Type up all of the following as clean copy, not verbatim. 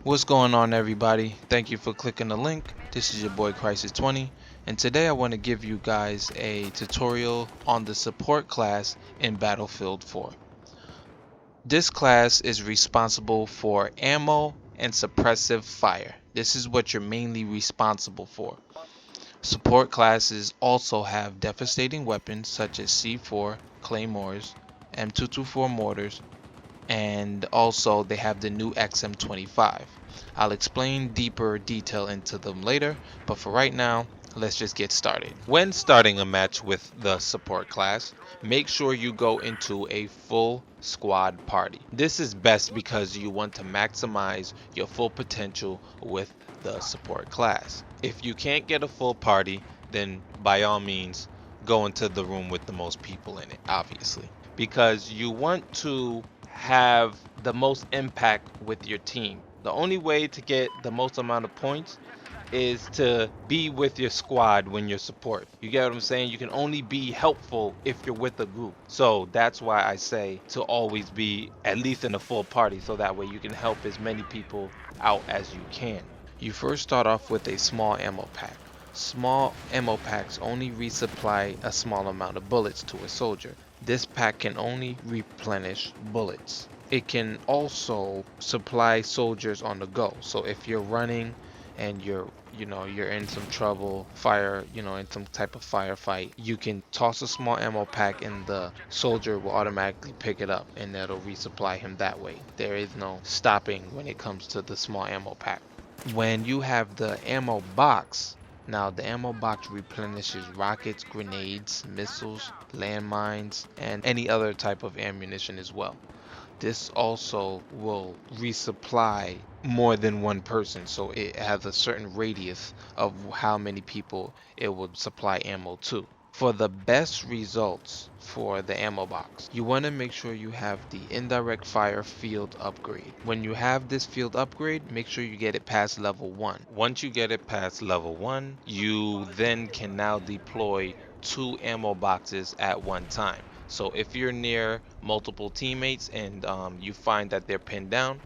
What's going on, everybody? Thank you for clicking the link. This is your boy Krizis 20, and today I want to give you guys a tutorial on the support class in Battlefield 4. This class is responsible for ammo and suppressive fire. This is what you're mainly responsible for. Support classes also have devastating weapons such as C4, Claymores, M224 mortars, and also they have the new XM25. I'll explain deeper detail into them later, but for right now, let's just get started. When starting a match with the support class, make sure you go into a full squad party. This is best because you want to maximize your full potential with the support class. If you can't get a full party, then by all means go into the room with the most people in it, obviously, because you want to have the most impact with your team. The only way to get the most amount of points is to be with your squad when you're support. You get what I'm saying? You can only be helpful if you're with a group. So that's why I say to always be at least in a full party so that way you can help as many people out as you can. You first start off with a small ammo pack. Small ammo packs only resupply a small amount of bullets to a soldier. This pack can only replenish bullets. It can also supply soldiers on the go. So if you're running and you're in some trouble, in some type of firefight, you can toss a small ammo pack and the soldier will automatically pick it up and that'll resupply him that way. There is no stopping when it comes to the small ammo pack. When you have the ammo box, now the ammo box replenishes rockets, grenades, missiles, landmines, and any other type of ammunition as well. This also will resupply more than one person, so it has a certain radius of how many people it would supply ammo to. For the best results for the ammo box, you want to make sure you have the indirect fire field upgrade. When you have this field upgrade, make sure you get it past level 1. Once you get it past level 1, you then can now deploy 2 ammo boxes at one time. So if you're near multiple teammates and you find that they're pinned down,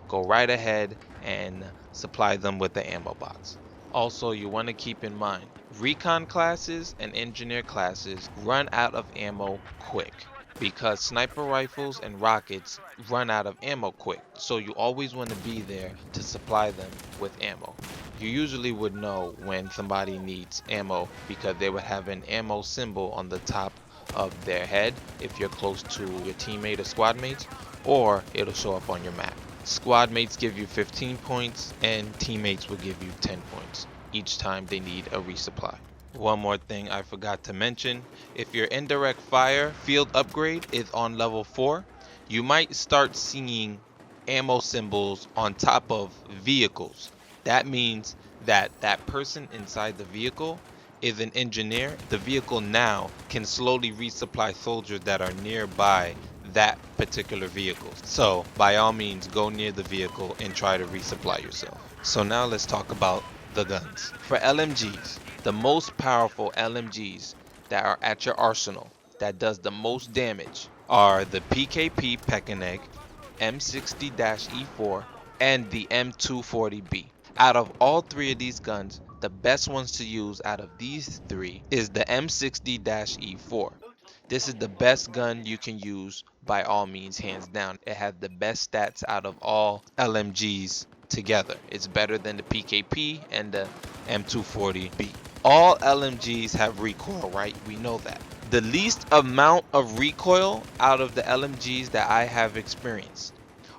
go right ahead and supply them with the ammo box. Also, you want to keep in mind, recon classes and engineer classes run out of ammo quick because sniper rifles and rockets run out of ammo quick. So you always want to be there to supply them with ammo. You usually would know when somebody needs ammo because they would have an ammo symbol on the top of their head if you're close to your teammate or squad mates, or it'll show up on your map. Squad mates give you 15 points and teammates will give you 10 points each time they need a resupply. One more thing I forgot to mention, if your indirect fire field upgrade is on level 4, you might start seeing ammo symbols on top of vehicles. That means that that person inside the vehicle is an engineer. The vehicle now can slowly resupply soldiers that are nearby that particular vehicle. So by all means, go near the vehicle and try to resupply yourself. So now let's talk about the guns. For LMGs, the most powerful LMGs that are at your arsenal that does the most damage are the PKP Pekineg, M60-E4, and the M240B. Out of all three of these guns, the best ones to use out of these three is the M60-E4. This is the best gun you can use by all means, hands down. It has the best stats out of all LMGs together. It's better than the PKP and the M240B. All LMGs have recoil, right? We know that. The least amount of recoil out of the LMGs that I have experienced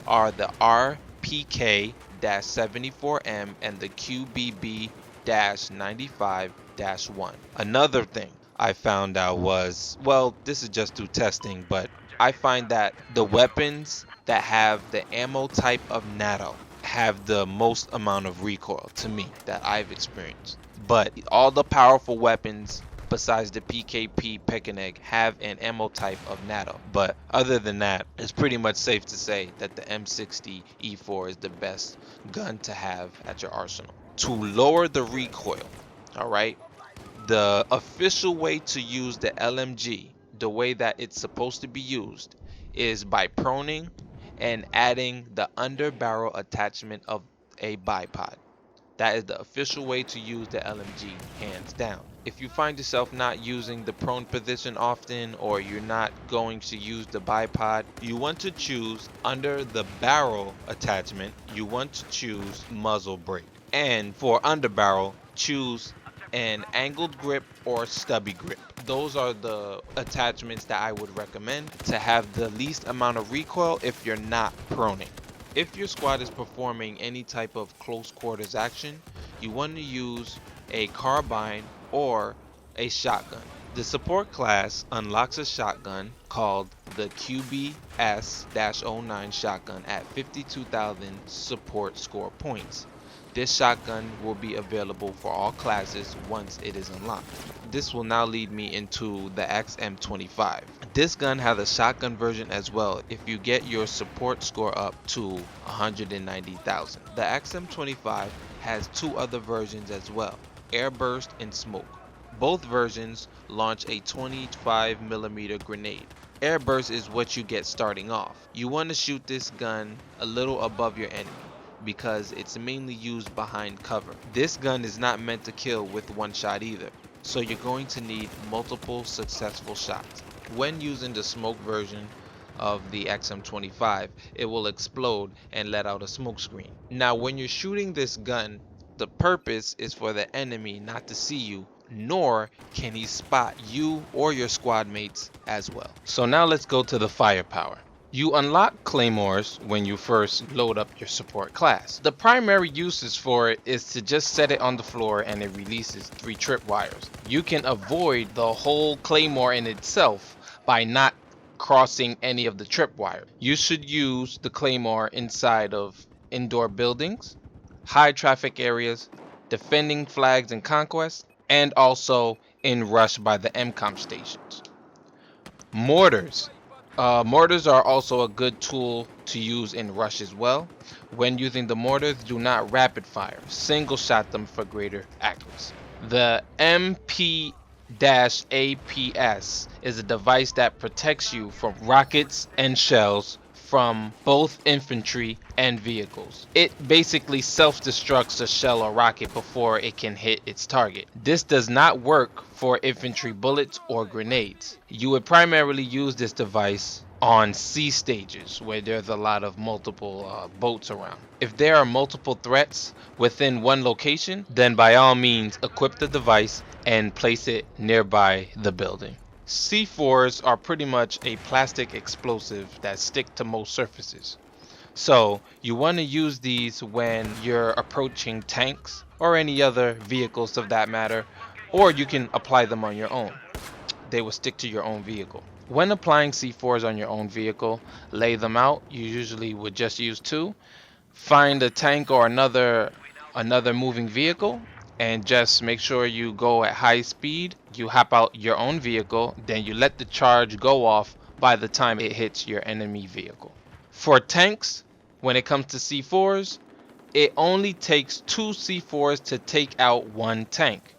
are the RPK-74M and the QBB-95-1. Another thing I found out was, well, this is just through testing, but I find that the weapons that have the ammo type of NATO have the most amount of recoil to me that I've experienced. But all the powerful weapons besides the PKP Pekineg have an ammo type of NATO. But other than that, it's pretty much safe to say that the M60 E4 is the best gun to have at your arsenal. To lower the recoil, all right, the official way to use the LMG, the way that it's supposed to be used, is by proning and adding the under barrel attachment of a bipod. That is the official way to use the LMG, hands down. If you find yourself not using the prone position often, or you're not going to use the bipod, you want to choose under the barrel attachment, you want to choose muzzle brake. And for underbarrel, choose an angled grip or stubby grip. Those are the attachments that I would recommend to have the least amount of recoil if you're not proning. If your squad is performing any type of close quarters action, you want to use a carbine or a shotgun. The support class unlocks a shotgun called the QBS-09 shotgun at 52,000 support score points. This shotgun will be available for all classes once it is unlocked. This will now lead me into the XM25. This gun has a shotgun version as well if you get your support score up to 190,000. The XM25 has two other versions as well, Airburst and Smoke. Both versions launch a 25mm grenade. Airburst is what you get starting off. You want to shoot this gun a little above your enemy, because it's mainly used behind cover. This gun is not meant to kill with one shot either, so you're going to need multiple successful shots. When using the smoke version of the XM25, it will explode and let out a smoke screen. Now when you're shooting this gun, the purpose is for the enemy not to see you, nor can he spot you or your squad mates as well. So now let's go to the firepower. You unlock Claymores when you first load up your support class. The primary uses for it is to just set it on the floor and it releases 3 tripwires. You can avoid the whole Claymore in itself by not crossing any of the tripwires. You should use the Claymore inside of indoor buildings, high traffic areas, defending flags and conquests, and also in rush by the MCOM stations. Mortars. Mortars are also a good tool to use in rush as well. When using the mortars, do not rapid fire. Single shot them for greater accuracy. The MP-APS is a device that protects you from rockets and shells from both infantry and vehicles. It basically self-destructs a shell or rocket before it can hit its target. This does not work for infantry bullets or grenades. You would primarily use this device on sea stages where there's a lot of multiple boats around. If there are multiple threats within one location, then by all means equip the device and place it nearby the building. C4s are pretty much a plastic explosive that stick to most surfaces. So you want to use these when you're approaching tanks or any other vehicles of that matter, or you can apply them on your own. They will stick to your own vehicle. When applying C4s on your own vehicle, lay them out. You usually would just use 2. Find a tank or another moving vehicle and just make sure you go at high speed. You hop out your own vehicle, then you let the charge go off by the time it hits your enemy vehicle. For tanks, when it comes to C4s, it only takes 2 C4s to take out one tank.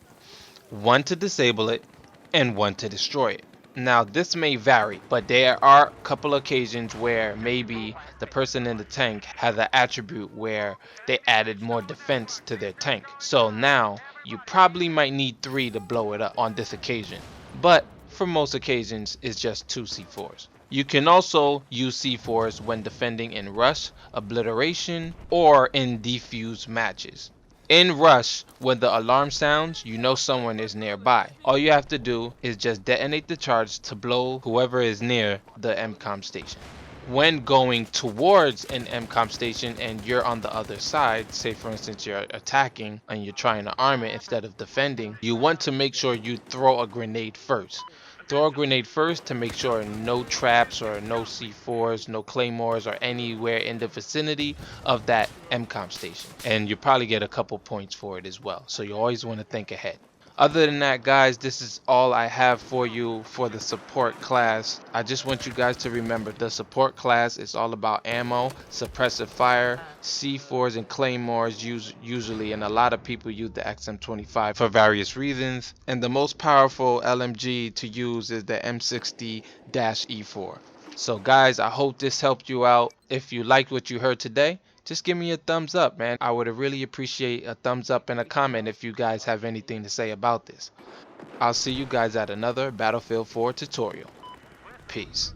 1 to disable it and 1 to destroy it. Now this may vary, but there are a couple occasions where maybe the person in the tank has an attribute where they added more defense to their tank. So now you probably might need 3 to blow it up on this occasion. But for most occasions it's just 2 C4s. You can also use C4s when defending in rush, obliteration, or in defuse matches. In rush, when the alarm sounds, you know someone is nearby. All you have to do is just detonate the charge to blow whoever is near the MCOM station. When going towards an MCOM station and you're on the other side, say for instance you're attacking and you're trying to arm it instead of defending, you want to make sure you throw a grenade first. Throw a grenade first to make sure no traps or no C4s, no claymores are anywhere in the vicinity of that MCOM station. And you probably get a couple points for it as well. So you always want to think ahead. Other than that, guys, this is all I have for you for the support class. I just want you guys to remember the support class is all about ammo, suppressive fire, C4s and claymores usually, and a lot of people use the XM25 for various reasons. And the most powerful LMG to use is the M60-E4. So guys, I hope this helped you out. If you liked what you heard today, just give me a thumbs up, man. I would really appreciate a thumbs up and a comment if you guys have anything to say about this. I'll see you guys at another Battlefield 4 tutorial. Peace.